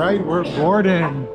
right, we're boarding.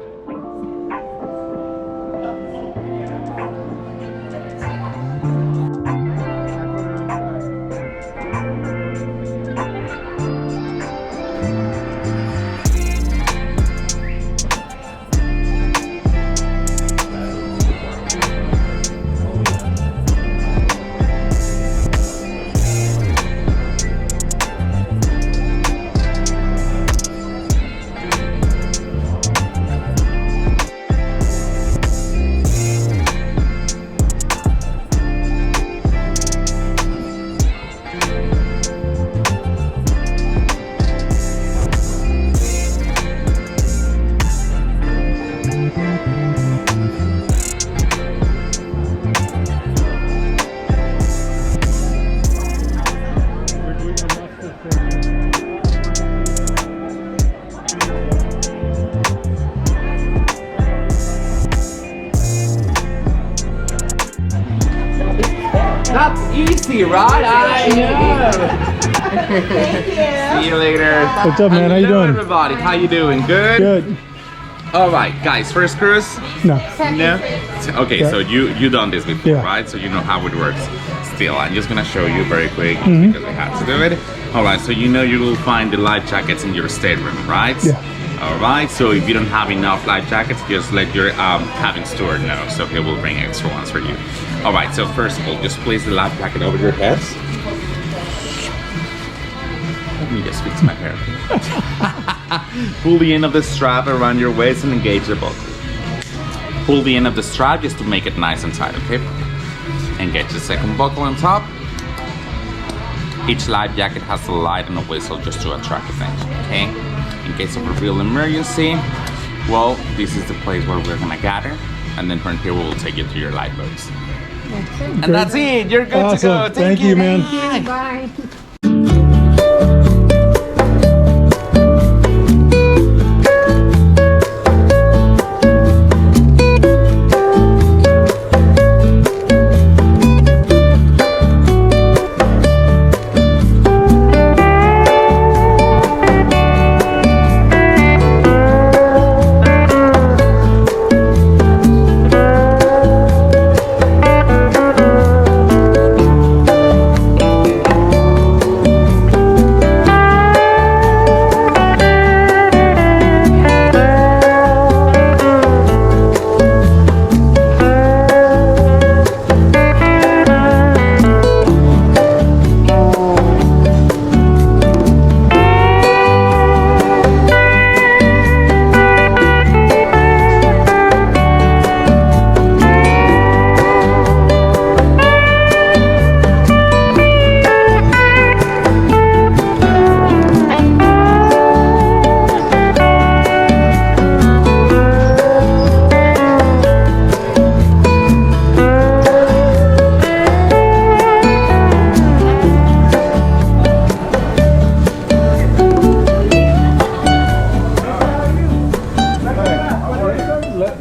That's easy, right? I know. Thank you. See you later. What's up, man? How you Hello, doing? everybody. How you doing? Good? Good. All right, guys. First cruise? No. No? Okay, Yeah. so you done this before, Yeah. right? So you know how it works. Still, I'm just gonna show you very quick because I had to do it. All right, so you know you will find the life jackets in your stateroom, right? Yeah. All right, so if you don't have enough life jackets, just let your cabin steward know, so he will bring extra ones for you. All right, so first of all, just place the life jacket over your heads. Let me just fix my hair. Pull the end of the strap around your waist and engage the buckle. Pull the end of the strap just to make it nice and tight, okay? Engage the second buckle on top. Each life jacket has a light and a whistle just to attract attention, okay? In case of a real emergency, well, this is the place where we're gonna gather, and then from here we will take you to your lifeboats. And that's it. You're good Awesome. to go. Thank you, man. Bye.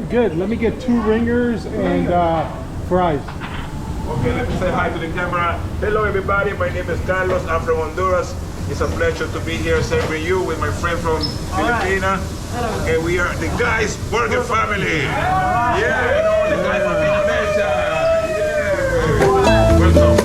Good. Let me get 2 ringers and fries. Okay, let me say hi to the camera. Hello everybody, my name is Carlos. I'm from Honduras. It's a pleasure to be here serving you with my friend from Filipina. Okay, we are the guys burger family. Yeah, you know, the guys from Indonesia. Yeah. Welcome.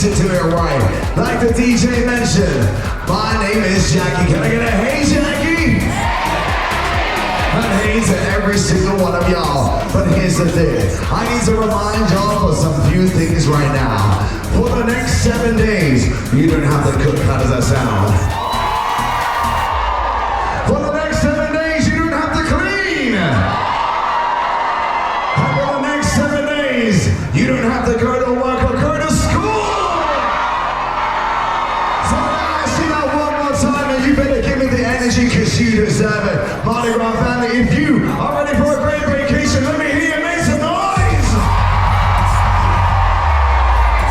needs to do it right. Like the DJ mentioned, my name is Jackie. Can I get a hey, Jackie? And hey to every single one of y'all. But here's the thing, I need to remind y'all of some few things right now. For the next 7 days, you don't have to cook. How does that sound? For the next 7 days, you don't have to clean. And for the next 7 days, you don't have to go to work or go to school. So now I see that one more time, and you better give me the energy because you deserve it. Mardi Gras family, if you are ready for a great vacation, let me hear you make some noise.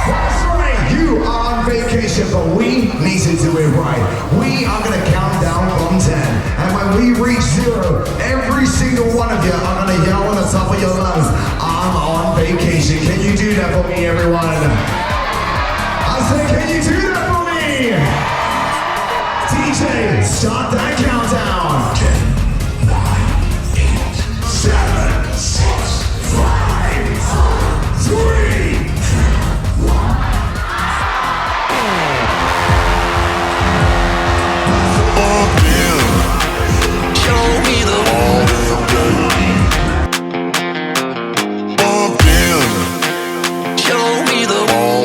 That's right, you are on vacation, but we need to do it right. We are gonna count down from 10, and when we reach 0, every single one of you are gonna yell on the top of your lungs, I'm on vacation. Can you do that for me, everyone? I said, can you do that for me? DJ, start that countdown. 10, 9, 8, 7, 6, 5, 4, 3, 2, 1. Show me the wall. Show me the wall.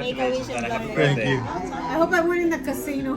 Make a wish and Thank you. I hope I win in the casino.